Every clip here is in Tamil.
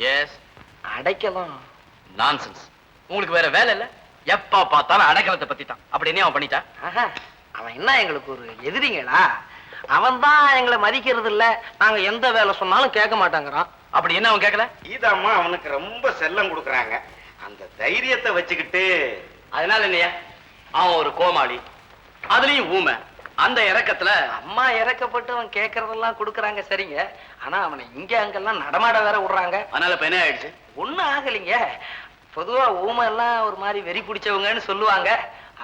எஸ். அடைக்கலாம். நான்சென்ஸ். உங்களுக்கு வேற வேலை இல்ல? எப்ப பார்த்தாலும் அடைக்கலத்தை பத்தி தான். அப்படி என்ன அவன் பண்ணிட்டா? அவன் என்ன எங்களுக்கு ஒரு எதிரிங்களா? அவன் தான் எங்களை மதிக்கிறது இல்ல. நாங்க எந்த வேலை சொன்னாலும் கேட்க மாட்டாங்கிறான். அப்படி என்ன அவன் கேட்கல? கீதாம்மா அவனுக்கு ரொம்ப செல்லம் கொடுக்குறாங்க. அந்த தைரியத்தை வச்சுக்கிட்டு. அதனால இல்லையா, அவன் ஒரு கோமாளி, அதுலயும் ஊமை. அந்த இறக்கத்துல அம்மா இறக்கப்பட்டு அவன் கேட்கறதெல்லாம் கொடுக்குறாங்க, சரிங்க. ஆனா அவனை இங்க அங்கெல்லாம் நடமாட வேற விடுறாங்க. அதனால இப்ப என்ன ஆயிடுச்சு? ஒண்ணும் ஆகலைங்க. பொதுவா ஊமை எல்லாம் ஒரு மாதிரி வெறி பிடிச்சவங்கன்னு சொல்லுவாங்க.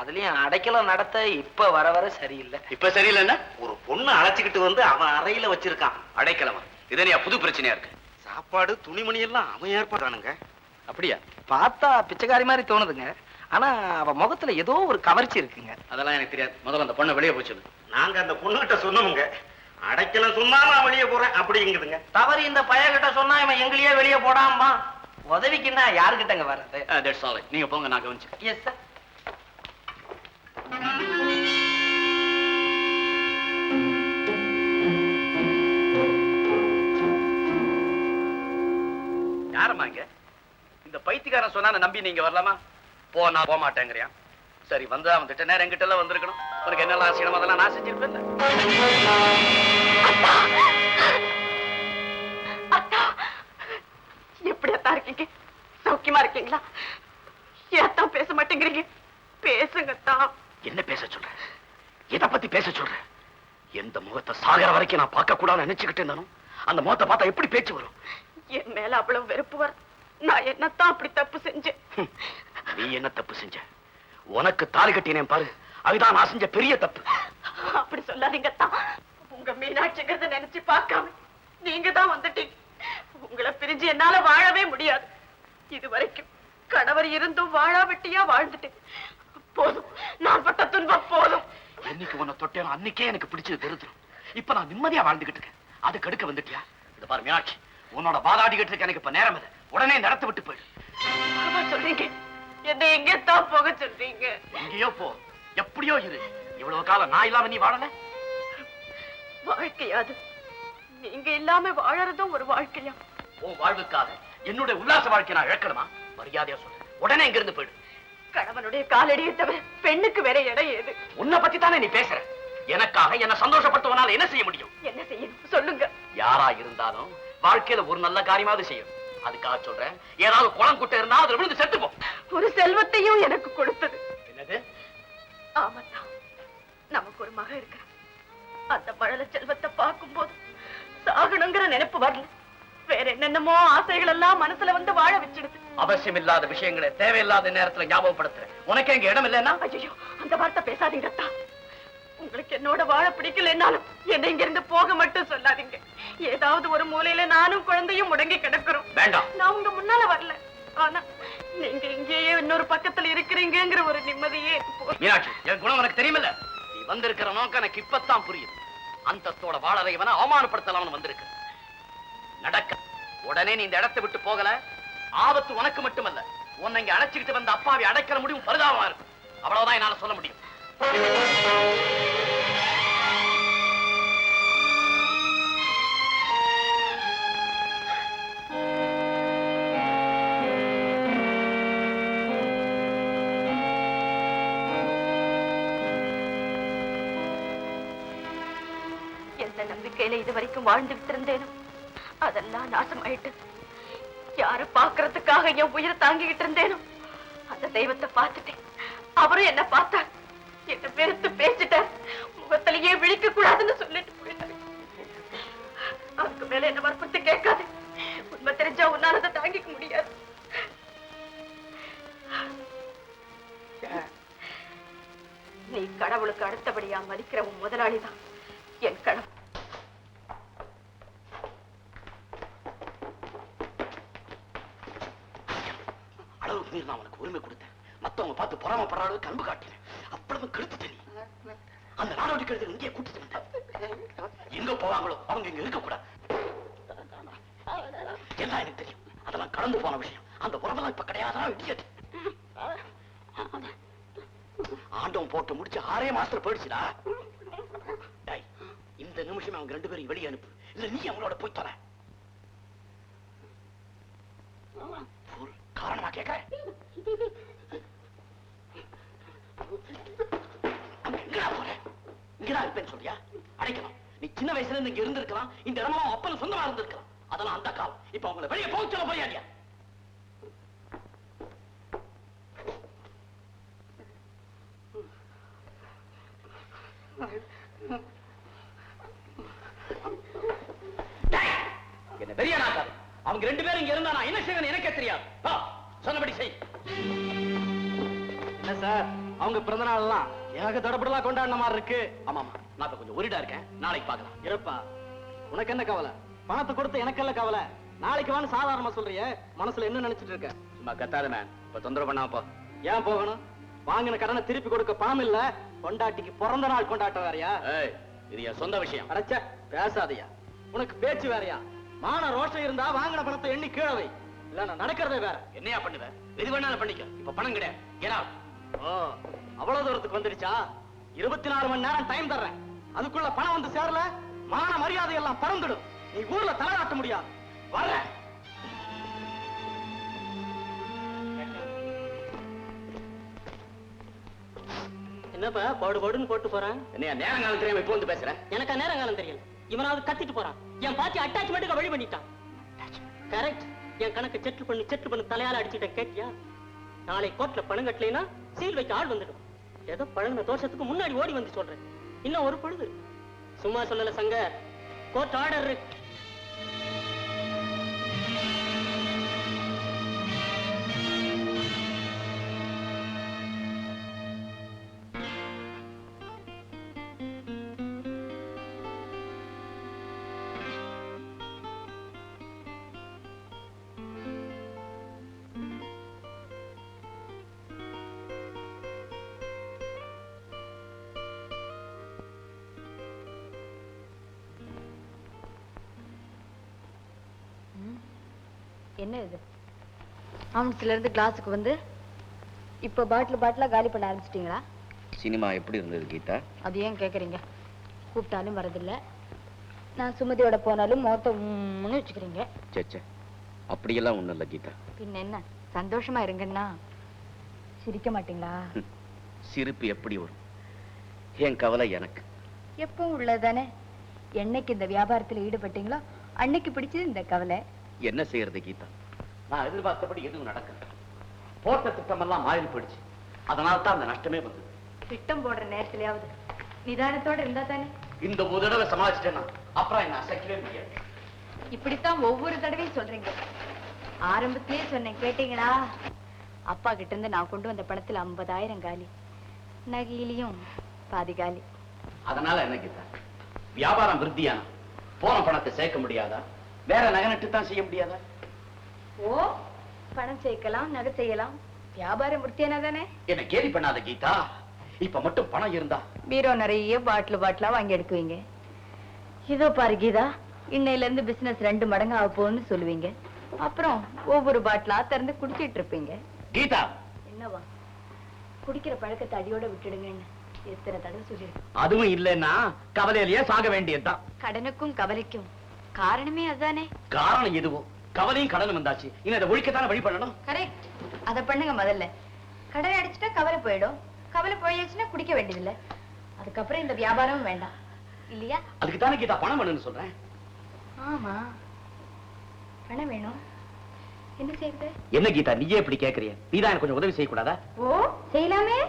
அதுலயும் அடைக்கலம் நடத்த இப்ப வர வர சரியில்லை. இப்ப சரியில்லைன்னா ஒரு பொண்ணு அழைச்சிக்கிட்டு வந்து அவன் அறையில வச்சிருக்கான். அடைக்கலமா? இதனையா புது பிரச்சனையா இருக்கு? சாப்பாடு துணிமணி எல்லாம் அவன் ஏற்பாடானுங்க. அப்படியா? பார்த்தா பிச்சைக்காரி மாதிரி தோணுதுங்க. ஆனா அவ முகத்துல ஏதோ ஒரு கவர்ச்சி இருக்குங்க. அதெல்லாம் எனக்கு தெரியாது. முதல்ல அந்த பொண்ணை வெளியே போச்சு. நாங்க அந்த பொண்ணுகிட்ட சொன்னோமுங்க, அடைக்கலம் சொன்னா நான் வெளியே போறேன் அப்படிங்குதுங்க. தவறு இந்த பையன்கிட்ட சொன்னா இவன் எங்களையே வெளியே போடாமா? உதவிக்குன்னா யாருக்கிட்டங்க வர்றது? That's all. நீங்க போங்க, நான் கவனிச்சு. Yes sir. யாரம்மா இங்க? இந்த பைத்தியக்காரன் சொன்னா நம்பி நீங்க வரலாமா? போனா போக மாட்டேங்கிறியான். சரி, வந்து அவன் திட்ட நேரம் எங்கிட்ட எல்லாம் வந்திருக்கணும். உனக்கு என்னெல்லாம் செய்யணும் அதெல்லாம் நான் செஞ்சிருப்பேன். எப்படி அத்தா இருக்கீங்க? சௌக்கியமா இருக்கீங்களா? ஏத்தான் பேச மாட்டேங்கிறீங்க? பேசுங்கத்தா. என்ன பேச சொல்ற? எதை பத்தி பேச சொல்ற? எந்த முகத்தை சாகர வரைக்கும் நான் பார்க்க கூடாதுன்னு நினைச்சுக்கிட்டு இருந்தாலும் அந்த முகத்தை பார்த்தா எப்படி பேச்சு வரும்? என் மேல அவ்வளவு வெறுப்பு வர நான் என்னத்தான் அப்படி தப்பு செஞ்சேன்? நீ என்ன தப்பு செஞ்ச? உனக்கு தாலி கட்டினேன் பாரு, அதுதான் நான் செஞ்ச பெரிய தப்பு. அப்படி சொல்லாதீங்கத்தான். உங்க மீனாட்சிங்கிறத நினைச்சு பார்க்காம நீங்க தான் வந்துட்டீங்க. உங்களை பிரிஞ்சு என்னால வாழவே முடியாது. இது வரைக்கும் கணவர் இருந்தும் வாழாவட்டியா வாழ்ந்துட்டேன். போதும், நான் பட்ட துன்பம் போதும். என்னைக்கு உன்னை தொட்டேன் அன்னைக்கே எனக்கு பிடிச்சது தெரிஞ்சிடும். இப்ப நான் நிம்மதியா வாழ்ந்துகிட்டு இருக்கேன். அது கடுக்க வந்துட்டியா? இது பாரு மீனாட்சி, உன்னோட பாதாடிக்கிட்டு இருக்க எனக்கு இப்ப நேரம் இது. உடனே நடத்து விட்டு போயிடு. சொல்றீங்க என்ன எங்கத்தான் போக சொல்றீங்க? எங்கேயோ போ, எப்படியோ இரு. இவ்வளவு காலம் நான் இல்லாம நீ வாழல. வாழ்க்கையாது நீங்க இல்லாம வாழறதும் ஒரு வாழ்க்கையா? உன் வாழ்வுக்காக என்னுடைய உல்லாச வாழ்க்கை நான் இழக்கணுமா? மரியாதையா சொல்றேன், உடனே இங்க இருந்து போயிடு. கணவனுடைய காலடியை தவிர பெண்ணுக்கு வேற இடம் ஏது? உன்னை பத்தி தானே நீ பேசுற. எனக்காக என்ன சந்தோஷப்படுத்துவனால என்ன செய்ய முடியும்? என்ன செய்யணும் சொல்லுங்க. யாரா இருந்தாலும் வாழ்க்கையில ஒரு நல்ல காரியமாவது செய்யும். அதுக்காக சொல்றேன், ஏதாவது குளம் குட்டை இருந்தா அதுல விழுந்து செத்துப்போம். ஒரு செல்வத்தையும் எனக்கு கொடுத்தது. என்னது? ஆமாத்தா, நமக்கு ஒரு மக இருக்கிற. அந்த மழலை செல்வத்தை பார்க்கும் போது சாகணுங்கிற நினைப்பு வரல. வேற என்னென்னமோ ஆசைகள் எல்லாம் மனசுல வந்து வாழ வச்சிடுது. அவசியம் இல்லாத விஷயங்களை தேவையில்லாத நேரத்துல ஞாபகப்படுத்துற உனக்கு எங்க இடம் இல்லைன்னா? ஐயோ, அந்த வார்த்தை பேசாதீங்கத்தா. உங்களுக்கு என்னோட வாழ பிடிக்கலன்னாலும் என்னை இங்க இருந்து போக மட்டும் சொல்லாதீங்க. ஏதாவது ஒரு மூலையில நானும் குழந்தையும் முடங்கி கிடக்குறோம். வேண்டாம், நான் உங்க முன்னால வரல. ஆனா நீங்க இங்கேயே இன்னொரு பக்கத்துல இருக்கிறீங்கிற ஒரு நிம்மதியே. மீனாட்சி, என் குணம் எனக்கு தெரியுமில்ல. நீ வந்திருக்கிற நோக்கம் எனக்கு இப்பத்தான் புரியுது. அந்தத்தோட வாழறைவனை அவமானப்படுத்தலாம்னு வந்திருக்க. நடக்க உடனே நீ இந்த இடத்தை விட்டு போகல, ஆபத்து உனக்கு மட்டுமல்ல, உன்னை இங்க அழைச்சிக்கிட்டு வந்த அப்பாவை அடைக்கிற முடியும் பரிதாபமா இருக்கும். அவ்வளவுதான் என்னால சொல்ல முடியும். எந்த நம்பிக்கையில இது வரைக்கும் வாழ்ந்துகிட்டு இருந்தேனோ அதெல்லாம் நாசமாயிட்டு. யார பாக்குறதுக்காக என் உயிரை தாங்கிக்கிட்டு இருந்தேனோ அந்த தெய்வத்தை பார்த்துட்டேன். அவரும் என்ன பார்த்தார், என்ன வெறுத்து பேசிட்டார். முகத்திலேயே விழிக்க கூடாதுன்னு சொல்லிட்டு போயிட்டாரு. அதுக்கு மேல என்ன வற்புறுத்தி கேட்காது. உண்மை தெரிஞ்சா உன்னால அதை தாங்கிக்க முடியாது. நீ கடவுளுக்கு அடுத்தபடியா மதிக்கிற உன் முதலாளிதான் என் கடவுள். அளவுக்கு மீறி நான் உனக்கு உரிமை கொடுத்தேன். மத்தவங்க பார்த்து பொறாமப்படுற அளவுக்கு அன்பு காட்டினேன். அப்புறமா கெடுத்துட்ட நீ. அந்த நாடோடி கழுதை இங்கே கூட்டிட்டு வந்தேன். எங்க போவாங்களோ அவங்க இங்க இருக்க கூடாது. எல்லாம் எனக்கு தெரியும். அதெல்லாம் கடந்து போன விஷயம். அந்த உறவெல்லாம் இப்ப கிடையாதா? இடியட். ஆண்டவன் போட்டு முடிச்சு 6 மாசத்துல போயிடுச்சுடா. இந்த நிமிஷம் அவங்க 2 பேரும் வெளியே அனுப்பு. இல்ல நீ அவங்களோட போய் தொலை. இங்கதான் இருப்பேன்னு சொல்றியா? அடைக்கலாம். நீ சின்ன வயசுல இருந்து இங்க இருந்திருக்கலாம். இந்த இடமும் அப்பனும் சொந்தமா இருந்திருக்கலாம். அதெல்லாம் அந்த காலம். இப்ப அவங்களை வெளியே போக சொல்ல போறியா? என்ன பெரிய நாக்காது. அவங்க 2 பேரும் இங்க இருந்தா நான் என்ன செய்வேன் எனக்கே தெரியாது. சொன்னபடி செய். என்ன சார், அவங்க பிறந்த நாள் எல்லாம் எனக்கு தடப்படலாம் கொண்டாடின மாதிரி இருக்கு. ஆமாமா, நான் இப்ப கொஞ்சம் உரிடா இருக்கேன். நாளைக்கு பார்க்கலாம். இருப்பா, உனக்கு என்ன கவலை? பணத்தை கொடுத்து எனக்கு என்ன கவலை? நாளைக்கு வான்னு சாதாரணமா சொல்றிய, மனசுல என்ன நினைச்சிட்டு இருக்க? சும்மா கத்தாத மேன். இப்ப தொந்தரவு பண்ணாம போ. ஏன் போகணும்? வாங்கின கடனை திருப்பி கொடுக்க பணம் இல்ல, பொண்டாட்டிக்கு பிறந்த நாள் கொண்டாட்ட வேறையா? இது என் சொந்த விஷயம். அடைச்ச பேசாதையா. உனக்கு பேச்சு வேறையா? மான ரோஷம் இருந்தா வாங்கின பணத்தை எண்ணி கீழே வை. இல்ல நான் நடக்கிறதே வேற. என்னையா பண்ணுவேன்? எது வேணாலும் பண்ணிக்க. இப்ப பணம் கிடையாது. Get out. அவ்வளவு தூரத்துக்கு வந்துருச்சா? 24 மணி நேரம் டைம் தர்றேன். அதுக்குள்ள பணம் வந்து சேரல, மான மரியாதை எல்லாம் பறந்துடும். நீ ஊர்ல தலையாட்ட முடியாது. வர்ற. என்னப்பா பாடுபாடுன்னு போட்டு போறான்? என்னையா நேரங்காலம் தெரியாம இப்ப வந்து பேசுறேன்? எனக்கு நேரங்காலம் தெரியல. இவனாவது கத்திட்டு போறான். என் பாத்தி அட்டாச்மெண்ட்டுக்கு வழி பண்ணிட்டான். கரெக்ட். என் கணக்கு செட்டில் பண்ணி தலையால அடிச்சுட்டேன். கேட்டியா? நாளை கோர்ட்ல பணம் கட்டலைன்னா சீல் வைக்க ஆள் வந்துடும். ஏதோ பழகின தோஷத்துக்கு முன்னாடி ஓடி வந்து சொல்றேன். இன்னும் ஒரு பொழுது. சும்மா சொல்லல சங்க. கோர்ட் ஆர்டர் இருக்கு. என்ன இது? ஆம்ஸ்ல இருந்து கிளாஸுக்கு வந்து இப்ப பாட்டிலா காலி பண்ண ஆரம்பிச்சிட்டீங்களா? சினிமா எப்படி இருந்தது கீதா? அது ஏன் கேக்குறீங்க? கூப்பிட்டாலும் வரதில்ல. நான் சுமதியோட போனாலும் மொத்தம்னு வச்சுக்கிறீங்க. சேச்சே, அப்படியெல்லாம் ஒண்ணும் இல்ல கீதா. பின்ன என்ன, சந்தோஷமா இருங்கன்னா சிரிக்க மாட்டீங்களா? சிரிப்பு எப்படி வரும்? என் கவலை எனக்கு எப்பவும் உள்ளதானே. என்னைக்கு இந்த வியாபாரத்துல ஈடுபட்டீங்களோ அன்னைக்கு பிடிச்சது இந்த கவலை. என்ன செய்யறது கீதா? நான் எதிர்பார்த்தபடி எதுவும் நடக்கல. போட்ட திட்டம் எல்லாம் மாறி போயிடுச்சு. அதனால தான் அந்த நஷ்டமே வந்தது. திட்டம் போடுற நேரத்திலேயாவது நிதானத்தோட இருந்தா தானே. இந்த ஒரு தடவை சமாளிச்சிட்டேன்னா அப்புறம் என்ன அசைக்கவே முடியாது. இப்படித்தான் ஒவ்வொரு தடவையும் சொல்றீங்க. ஆரம்பத்திலேயே சொன்னேன், கேட்டீங்களா? அப்பா கிட்ட இருந்து நான் கொண்டு வந்த பணத்துல 50,000 காலி, நகையிலையும் பாதி காலி. அதனால என்ன கீதா? வியாபாரம் விருத்தியானா போன பணத்தை சேர்க்க முடியாதா? வேற நகை நட்டு தான் செய்ய முடியாதா? ஓ, பணம் சேர்க்கலாம், நகை செய்யலாம், வியாபாரம் விருத்தியானா தானே. என்ன கேலி பண்ணாத கீதா. இப்ப மட்டும் பணம் இருந்தா பீரோ நிறைய பாட்டிலா வாங்கி எடுக்குவீங்க. இதோ பாரு கீதா, இன்னையில இருந்து பிசினஸ் 2 மடங்கு ஆக போகுன்னு சொல்லுவீங்க. அப்புறம் ஒவ்வொரு பாட்டிலா திறந்து குடிச்சிட்டு இருப்பீங்க. கீதா, என்னவா? குடிக்கிற பழக்கத்தை அடியோட விட்டுடுங்கன்னு எத்தனை தடவை சொல்லிருக்கேன். அதுவும் இல்லைன்னா கவலையிலேயே சாக வேண்டியதுதான். கடனுக்கும் கவலைக்கும் காரணமே அதுதானே. காரணம் எதுவும் கவலையும் கடனும் வந்தாச்சு. இன்னும் அதை ஒழிக்கத்தானே வழி பண்ணணும். கரெக்ட். அதை பண்ணுங்க முதல்ல. கடனை அடிச்சுட்டா கவலை போயிடும். கவலை போயாச்சுன்னா குடிக்க வேண்டியதில்லை. அதுக்கப்புறம் இந்த வியாபாரமும் வேண்டாம் இல்லையா? அதுக்கு தானே கீதா பணம் வேணும்னு சொல்றேன். ஆமா, பணம் வேணும். என்ன செய்யுது? என்ன கீதா நீயே இப்படி கேக்குறிய? நீதான் எனக்கு கொஞ்சம் உதவி செய்யக்கூடாதா? ஓ, செய்யலாமே.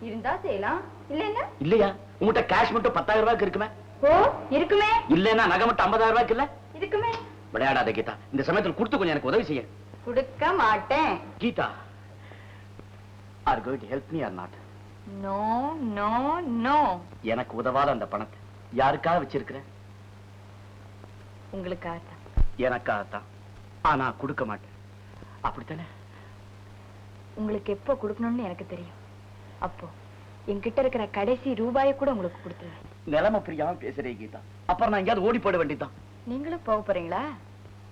இருந்தா செய்யலாம். இல்லைன்னா இல்லையா? உங்ககிட்ட கேஷ் மட்டும் 10,000 ரூபாய்க்கு இருக்குமே. ஓ, இருக்குமே. இல்லைன்னா நகை மட்டும் 50,000 ரூபாய்க்கு இல்ல இருக்குமே. விளையாடாத கீதா. இந்த சமயத்தில் கொடுத்து கொஞ்சம் எனக்கு உதவி செய்ய. கொடுக்க மாட்டேன். Geetha, are you going to help me or not? No no no. எனக்கு உதவாத அந்த பணத்தை யாருக்காக வச்சிருக்கிற? உங்களுக்காகத்தான். எனக்காகத்தான். ஆனா கொடுக்க மாட்டேன். அப்படித்தானே? உங்களுக்கு எப்போ கொடுக்கணும்னு எனக்கு தெரியும். அப்போ என்கிட்ட இருக்கிற கடைசி ரூபாயை கூட உங்களுக்கு கொடுத்துருவேன். நிலைமை புரியாம பேசுறேன் கீதா. அப்புறம் நான் எங்கேயாவது ஓடி போட வேண்டியதுதான். நீங்களும் போக போறீங்களா?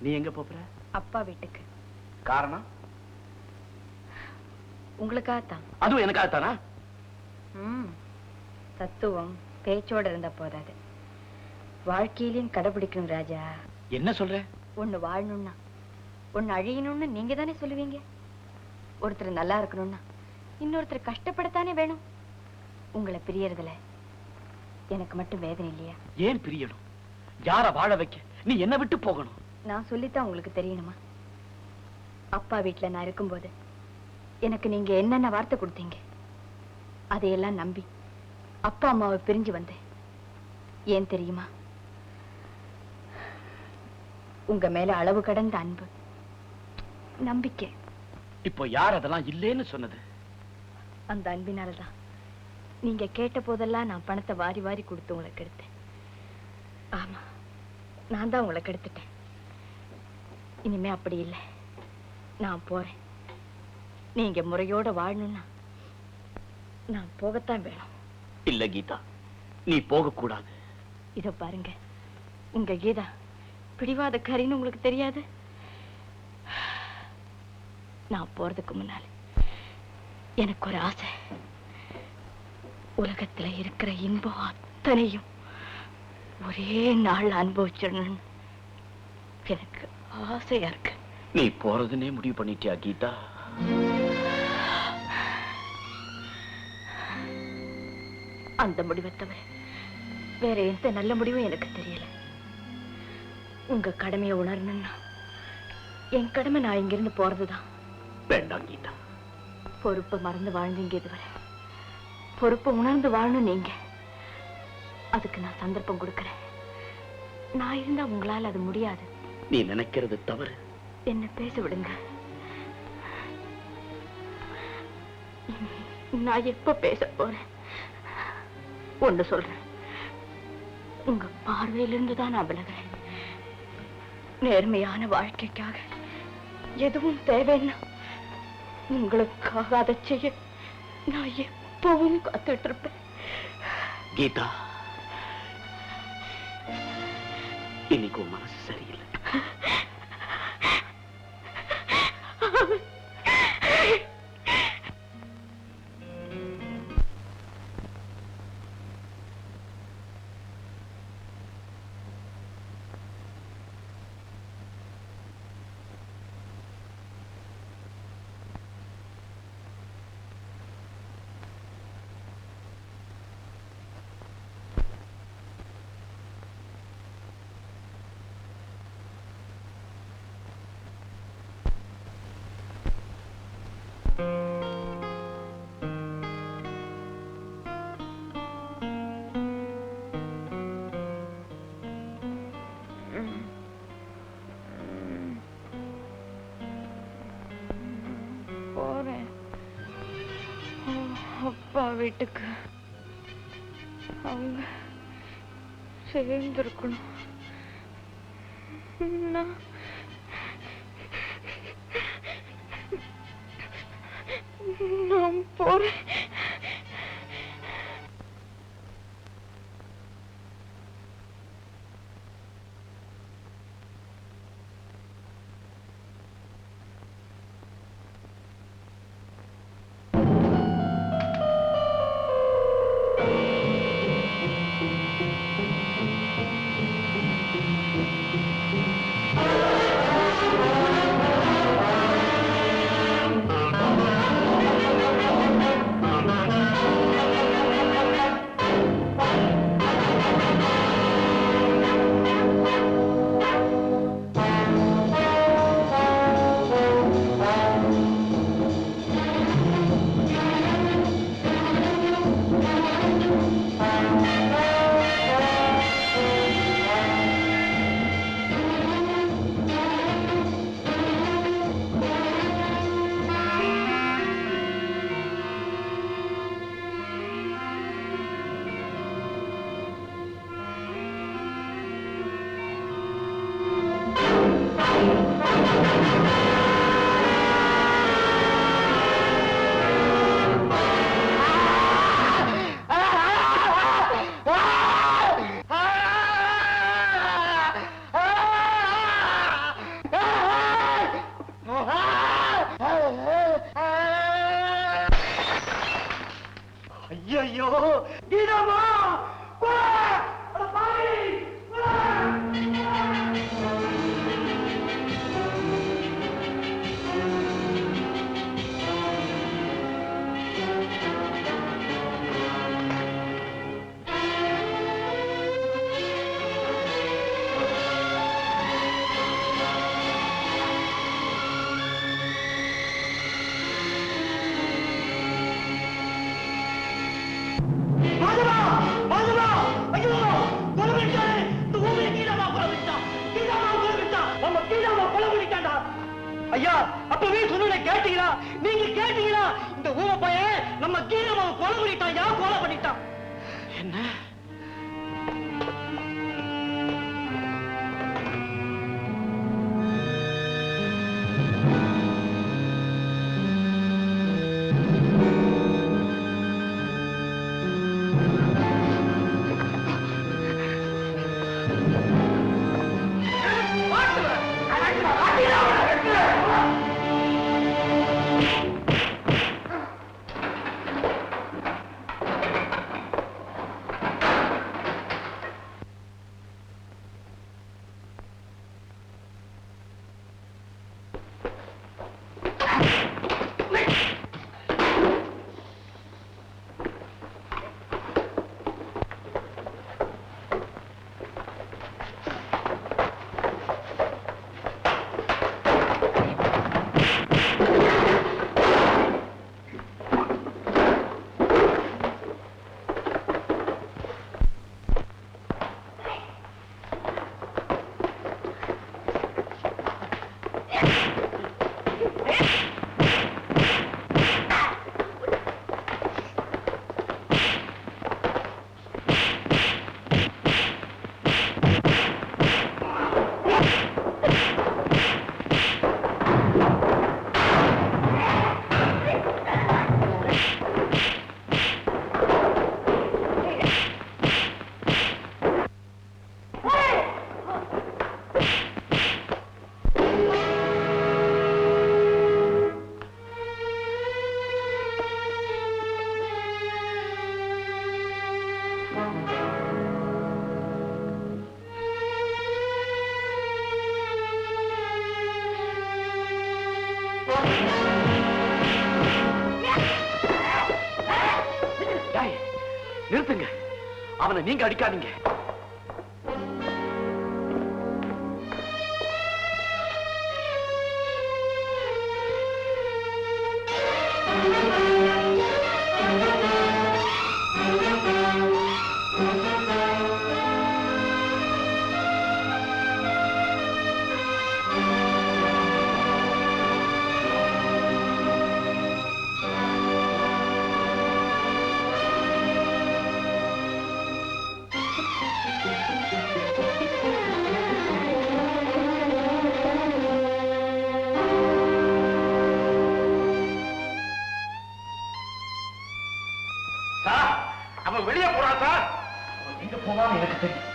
நீ எங்க போற? அப்பா வீட்டுக்கு. காரணம்? உங்களுக்காகத்தான். அதுவும் எனக்காகத்தானா? தத்துவம் பேச்சோட இருந்தா போதாது, வாழ்க்கையிலையும் கடைபிடிக்கணும் ராஜா. என்ன சொல்ற? ஒண்ணு வாழணும்னா, ஒண்ணு அழியணும்னு நீங்க தானே சொல்லுவீங்க. ஒருத்தர் நல்லா இருக்கணும்னா இன்னொருத்தர் கஷ்டப்படத்தானே வேணும். உங்களை பிரியறதுல எனக்கு மட்டும் வேதனை இல்லையா? ஏன் பிரியணும்? யார வாழ வைக்க நீ என்ன விட்டு போகணும்? நான் சொல்லித்தான் உங்களுக்கு தெரியணுமா? அப்பா வீட்டுல நான் இருக்கும்போது எனக்கு நீங்க என்னென்ன வார்த்தை கொடுத்தீங்க, அதையெல்லாம் நம்பி அப்பா அம்மாவை பிரிஞ்சு வந்தேன். ஏன் தெரியுமா? உங்க மேல அளவு கடந்த அன்பு, நம்பிக்கை. இப்போ யார் அதெல்லாம் இல்லேன்னு சொன்னது? அந்த அன்பினால்தான் நீங்க கேட்ட போதெல்லாம் நான் பணத்தை வாரி வாரி கொடுத்து உங்களை கெடுத்தேன். ஆமா, நான் தான் உங்களை கெடுத்துட்டேன். இனிமே அப்படி இல்லை. நான் போறேன். நீங்க முறையோட வாழணும்னா நான் போகத்தான் வேணும். இல்ல கீதா, நீ போக கூடாது. இத பாருங்க, உங்க கீதா பிடிவாதக்காரின்னு உங்களுக்கு தெரியாது. நான் போறதுக்கு முன்னால எனக்கு ஒரு ஆசை. உலகத்துல இருக்கிற இன்பம் அத்தனையும் ஒரே நாள் அனுபவிச்சிடணும் எனக்கு ஆசையா இருக்கு. நீ போறதுன்னே முடிவு பண்ணிட்டியா கீதா? அந்த முடிவை தவிர வேற எந்த நல்ல முடிவும் எனக்கு தெரியல. உங்க கடமையை உணரணும்னா என் கடமை நான் இங்கிருந்து போறதுதான். வேண்டாம் கீதா. பொறுப்பை மறந்து வாழ்ந்தீங்க இதுவரை. பொறுப்பை உணர்ந்து வாழணும் நீங்க. அதுக்கு நான் சந்தர்ப்பம் கொடுக்கிறேன். நான் இருந்தா உங்களால அது முடியாது. நீ நினைக்கிறது தவறு. என்ன பேச விடுங்க. நான் எப்ப பேச போறேன்? ஒண்ணு சொல்றேன், உங்க பார்வையிலிருந்து தான் நான் விலகிறேன். நேர்மையான வாழ்க்கைக்காக எதுவும் தேவைன்னா உங்களுக்காக அதை செய்ய நான் எப்பவும் காத்துட்டு இருப்பேன். கீதா, இன்னைக்கு உன் மனசு சரியில்லை. போறேன் அப்பா வீட்டுக்கு. அவங்க சேர்ந்திருக்கணும். நான் போறேன். ஐயோ கீதாமா ஐயா அப்பவே சொன்ன கேட்டீங்களா? நீங்க கேட்டீங்களா? இந்த ஊமை பையன் நம்ம கீரமாவை கொலை பண்ணிட்டான். யா கொலை பண்ணிட்டான். என்ன நிறுத்துங்க. அவனை நீங்க அடிக்காதீங்க. அவன் வெளியே போறான் சார். எங்க போவான்னு எனக்கு தெரியும்.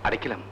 அடைக்கலாம்.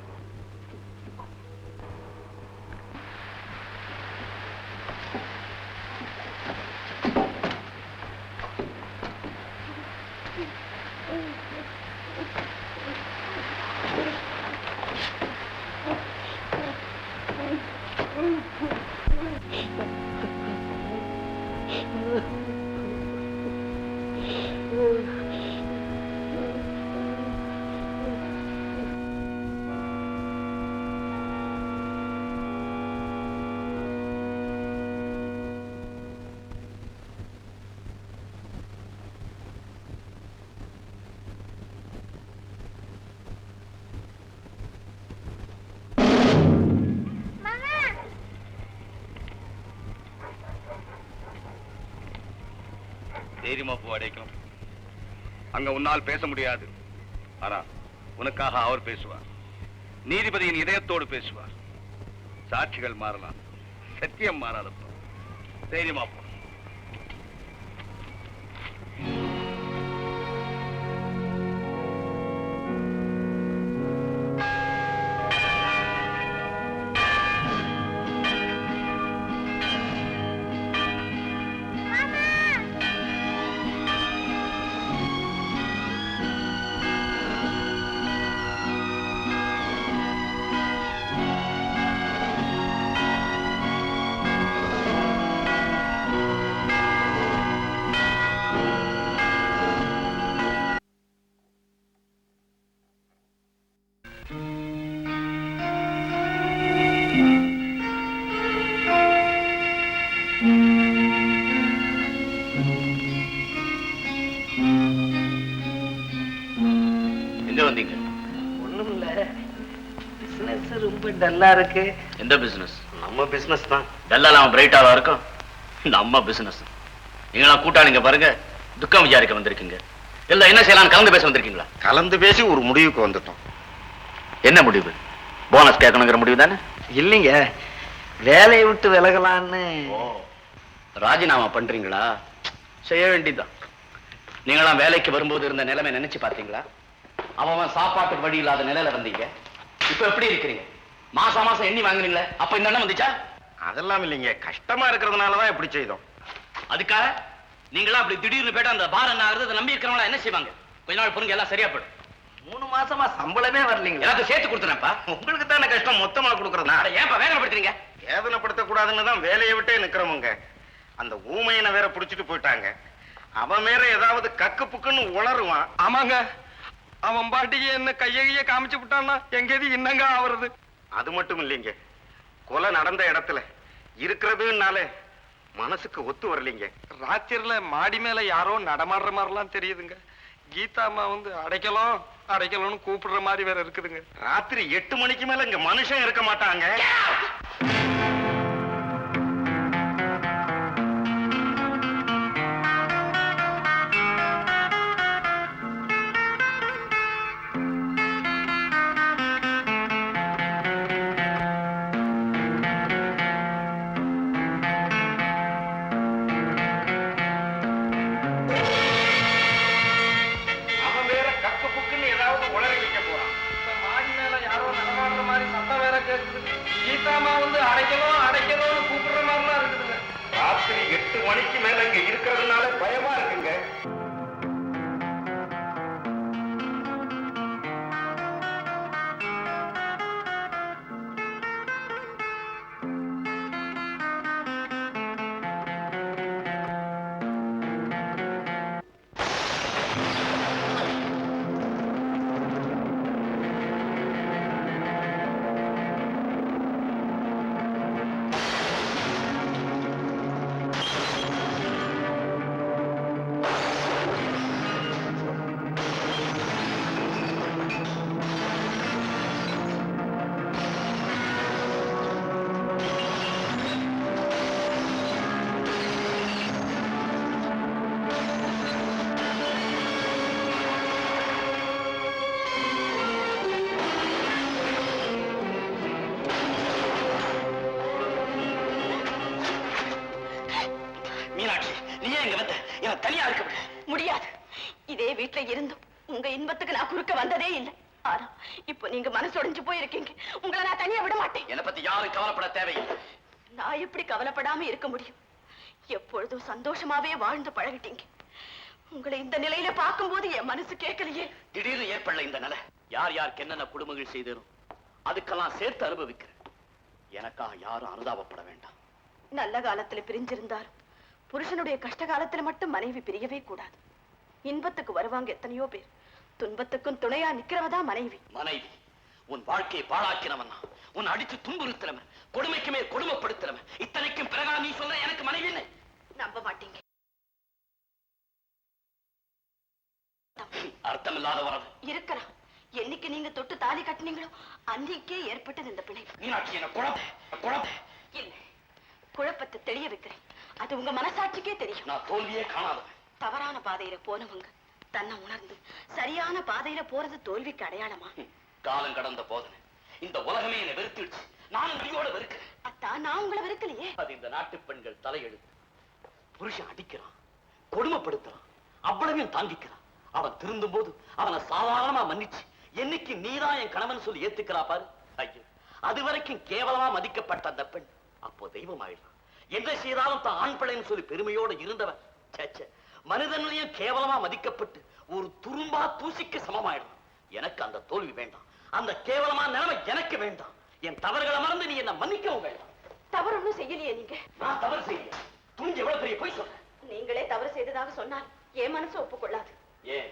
தைரியமா போ அடைக்கும். அங்க உன்னால் பேச முடியாது. ஆனா உனக்காக அவர் பேசுவார். நீதிபதியின் இதயத்தோடு பேசுவார். சாட்சிகள் மாறலாம், சத்தியம் மாறாதப்போ. தைரியமா போ. வந்தீங்க? ஒண்ணும் இல்ல, பிசினஸ் ரொம்ப டல்லா இருக்கு. எந்த பிசினஸ்? நம்ம பிசினஸ் தான். டல்லாம பிரைட்டாவா இருக்கும் நம்ம பிசினஸ். நீங்களா கூட்டாளிங்க பாருங்க, துக்கம் விசாரிக்க வந்திருக்கீங்க. எல்லாம் என்ன செய்யலாம் கலந்து பேச வந்திருக்கீங்களா? கலந்து பேசி ஒரு முடிவுக்கு வந்துட்டோம். என்ன முடிவு? போனஸ் கேட்கணுங்கிற முடிவு தானே? இல்லைங்க, வேலையை விட்டு விலகலான்னு. ராஜினாமா பண்றீங்களா? செய்ய வேண்டியதுதான். நீங்களாம் வேலைக்கு வரும்போது இருந்த நிலைமை நினைச்சு பார்த்தீங்களா? அவன் சாப்பாட்டுக்கு வழி இல்லாத நிலையில வந்தீங்க. இப்ப எப்படி இருக்கிறீங்க? மாசம் மாசம் எண்ணி வாங்குறீங்களே, அப்ப இந்த எண்ணம் வந்துச்சா? அதெல்லாம் இல்லைங்க, கஷ்டமா இருக்கிறதுனாலதான் இப்படி செய்தோம். அதுக்காக நீங்களா அப்படி திடீர்னு போயிட்டு அந்த பார் என்ன ஆகுறது நம்பி இருக்கிறவங்களா என்ன செய்வாங்க? கொஞ்ச நாள் பொருங்க எல்லாம் சரியா போயிடும். 3 மாசமா சம்பளமே வரலீங்க. எல்லாத்தையும் சேர்த்து கொடுத்துறேன்ப்பா. உங்களுக்கு தானே கஷ்டம், மொத்தமா கொடுக்கறதா? ஏன்பா வேதனைப்படுத்துறீங்க? வேதனைப்படுத்த கூடாதுன்னு தான் வேலையை விட்டே நிக்கிறவங்க. அந்த ஊமையனை வேற புடிச்சிட்டு போயிட்டாங்க. அவன் வேற ஏதாவது கக்கு புக்குன்னு உளருவான். ஆமாங்க, அவன் பாட்டிக்கு என்ன கைய காமிச்சு விட்டான்னா எங்கேது என்னங்க ஆவறது? அது மட்டும் இல்லைங்க, கொலை நடந்த இடத்துல இருக்கிறதுனாலே மனசுக்கு ஒத்து வரலீங்க. ராத்திரில மாடி மேல யாரோ நடமாடுற மாதிரிலாம் தெரியுதுங்க. கீதா அம்மா வந்து அடைக்கலம்னு கூப்பிடுற மாதிரி வேற இருக்குதுங்க. ராத்திரி 8 மணிக்கு மேல இங்க மனுஷன் இருக்க மாட்டாங்க. அவன் வேற கக்கு புக்குன்னு ஏதாவது உளறி வைக்க போறான். மாடி மேல யாரோ நடமாடுற மாதிரி சத்தம் வேற கேக்குது. கீதா அம்மா வந்து அடைக்கலம்னு கூப்பிடுற மாதிரிலாம் இருக்குதுங்க. ராத்திரி 8 மணிக்கு மேல இங்க இருக்கிறதுனால பயமா இருக்குங்க. என்ன தனியா இருக்க விடு. முடியாது. இதே வீட்டுல இருந்தும் உங்க இன்பத்துக்கு நான் குறுக்க வந்ததே இல்லை. ஆனா இப்ப நீங்க மனசொடைஞ்சு போயிருக்கீங்க. உங்களை நான் தனியா விட மாட்டேன். என்னை பத்தி யாரும் கவலைப்பட தேவையில்லை. நான் எப்படி கவலைப்படாம இருக்க முடியும்? எப்பொழுதும் சந்தோஷமாவே வாழ்ந்து பழகிட்டீங்க. உங்களை இந்த நிலையில பார்க்கும்போது என் மனசு கேட்கலையே. திடீர்னு ஏற்படல இந்த நிலை. யார் யாருக்கு என்னென்ன குடும்பங்கள் செய்தேனோ அதுக்கெல்லாம் சேர்த்து அனுபவிக்கிறேன். எனக்காக யாரும் அனுதாபப்பட வேண்டாம். நல்ல காலத்துல பிரிஞ்சிருந்தாலும் புருஷனுடைய கஷ்ட காலத்துல மட்டும் மனைவி பிரியவே கூடாது. இன்பத்துக்கு வருவாங்க எத்தனையோ பேர், துன்பத்துக்கும் துணையா நிக்கிறவதா மனைவி. மனைவி உன் வாழ்க்கையை பாழாக்கினவன், உன் அடிச்சு துன்புறுத்தினவன், கொடுமைக்குமே கொடுமைப்படுத்தினவன். இத்தனைக்கும் பிறகா நீ சொல்ற எனக்கு மனைவி இல்லை? நம்ப மாட்டீங்க. அர்த்தமில்லாத வரவு இருக்கலாம். என்னைக்கு நீங்க தொட்டு தாலி கட்டினீங்களோ அன்னைக்கே ஏற்பட்டது இந்த பிணை. மீனாட்சி என்ன குழப்ப இல்ல, குழப்பத்தை தெரிய வைக்கிறேன். அது உங்க மனசாட்சிக்கே தெரியும். நான் தோல்வியே காணாதவன். தவறான பாதையில போனவங்க தன்னை உணர்ந்து சரியான பாதையில போறது தோல்விக்கு அடையாளமா? காலம் கடந்த போதனை இந்த உலகமே என்னை வெறுத்துடுச்சு. நானும் நீயோட வெறுக்கிறேன். அத்தான் நான் உங்களை வெறுக்கலையே. அது இந்த நாட்டு பெண்கள் தலையெழுத்து. புருஷன் அடிக்கிறான், கொடுமைப்படுத்துறான், அவ்வளவையும் தாங்கிக்கிறான். அவன் திருந்தும் போது அவனை சாதாரணமா மன்னிச்சு என்னைக்கு நீதான் என் கணவன் சொல்லி ஏத்துக்கிறா பாரு. ஐயோ, அது வரைக்கும் கேவலமா மதிக்கப்பட்ட அந்த பெண் அப்போ தெய்வம் ஆயிடுறான். என்ன செய்தாலும் தான் ஆண் பிள்ளைன்னு சொல்லி பெருமையோடு இருந்தவன் சேச்ச மனிதன்லயும் கேவலமா மதிக்கப்பட்டு ஒரு துரும்பா தூசிக்கு சமமாயிடும். எனக்கு அந்த தோல்வி வேண்டாம். அந்த கேவலமா நிலைமை எனக்கு வேண்டாம். என் தவறுகளை மறந்து நீ என்ன மன்னிக்கவும் வேண்டாம். தவறு ஒண்ணும் செய்யலையே நீங்க. நான் தவறு செய்யல. துணிஞ்சு எவ்வளவு பெரிய போய் சொல்றேன். நீங்களே தவறு செய்ததாக சொன்னால் என் மனசு ஒப்புக்கொள்ளாது. ஏன்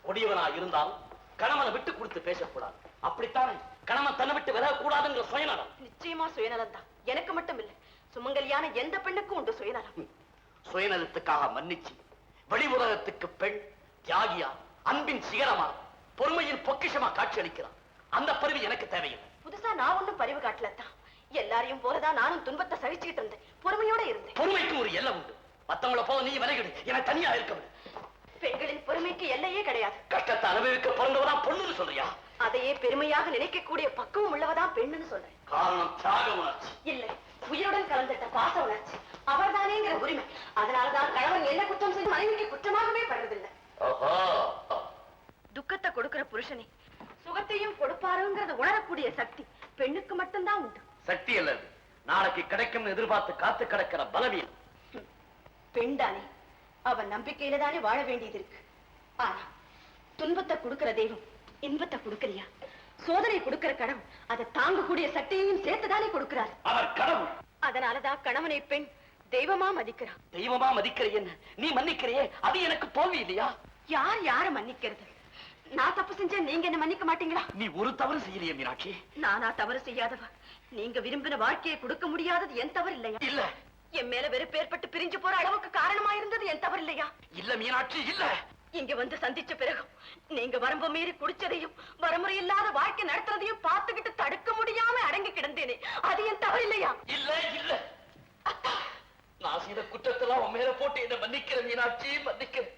கொடியவனா இருந்தாலும் கணவனை விட்டு கொடுத்து பேசக்கூடாது. அப்படித்தானே கணவன் தன்னை விட்டு விலக கூடாதுங்கிற சுயநலம். நிச்சயமா சுயநலம் தான். எனக்கு மட்டும் இல்ல, சுமங்கலியான எந்த பெண்ணுக்கும் உண்டு சுயநலம். சுயநலத்துக்காக மன்னிச்சு வெளி உலகத்துக்கு பெண் தியாகியா, அன்பின் சிகரமா, பொறுமையின் பொக்கிஷமா காட்சி அளிக்கிறான். அந்த பருவி எனக்கு தேவையில்லை. புதுசா நான் ஒண்ணும் பரிவு காட்டலத்தான். எல்லாரையும் போலதான் நானும் துன்பத்தை சகிச்சுக்கிட்டு இருந்தேன், பொறுமையோட இருந்தேன். பொறுமைக்கு ஒரு எல்லை உண்டு. மத்தவங்கள போல நீ விலகிடு, என தனியா இருக்க. பெண்களின் பொறுமைக்கு எல்லையே கிடையாது. கஷ்டத்தை அனுபவிக்க பிறந்தவதான் பொண்ணுன்னு சொல்றியா? அதையே பெருமையாக நினைக்கக்கூடிய பக்குவம் உள்ளவதான் பெண்ணுன்னு சொல்றேன். காரணம் தியாக உணர்ச்சி இல்லை, உயிருடன் கலந்துட்ட பாச உணர்ச்சி. அவர்தானேங்கிற உரிமை. அதனாலதான் கணவன் என்ன குற்றம் செய்து மனைவிக்கு குற்றமாகவே படுறதில்லை. துக்கத்தை கொடுக்கிற புருஷனை சுகத்தையும் கொடுப்பாருங்கிறத உணரக்கூடிய சக்தி பெண்ணுக்கு மட்டும்தான் உண்டு. சக்தி அல்லது நாளைக்கு கிடைக்கும் எதிர்பார்த்து காத்து கிடக்கிற பலவீனம். பெண் தானே, அவன் நம்பிக்கையில தானே வாழ வேண்டியது இருக்கு. ஆனா துன்பத்தை கொடுக்கிற தெய்வம் இன்பத்தை கொடுக்கலையா? சோதனை கொடுக்கிற கடவுள் அதை தாங்கக்கூடிய சக்தியையும் சேர்த்துதானே கொடுக்கிறார். அவர் கடவுள். அதனாலதான் கணவனை பெண் தெய்வமா மதிக்கிறான். தெய்வமா மதிக்கிற என்ன நீ மன்னிக்கிறியே, அது எனக்கு தோல்வி இல்லையா? யார் யார மன்னிக்கிறது? நான் தப்பு செஞ்சேன், நீங்க என்ன மன்னிக்க மாட்டீங்களா? நீ ஒரு தவறு செய்யலையே மீனாட்சி. நானா தவறு செய்யாதவ? நீங்க விரும்பின வாழ்க்கையை கொடுக்க முடியாதது என் தவறு இல்லையா? இல்ல. என் மேல வெறுப்பு ஏற்பட்டு பிரிஞ்சு போற அளவுக்கு காரணமா இருந்தது என் தவறு இல்லையா? இல்ல மீனாட்சி, இல்ல. இங்க வந்து சந்திச்ச பிறகு நீங்க வரம்பு மீறி குடிச்சதையும் வரமுறை இல்லாத வாழ்க்கை நடத்துறதையும் பார்த்துக்கிட்டு தடுக்க முடியாம அடங்கி கிடந்தேனே, அது என் தவறு இல்லையா? இல்ல இல்ல, நான் செய்த குற்றத்தெல்லாம் உன் மேல போட்டு என்ன மன்னிக்கிற மீனாட்சி, மன்னிக்கிறேன்.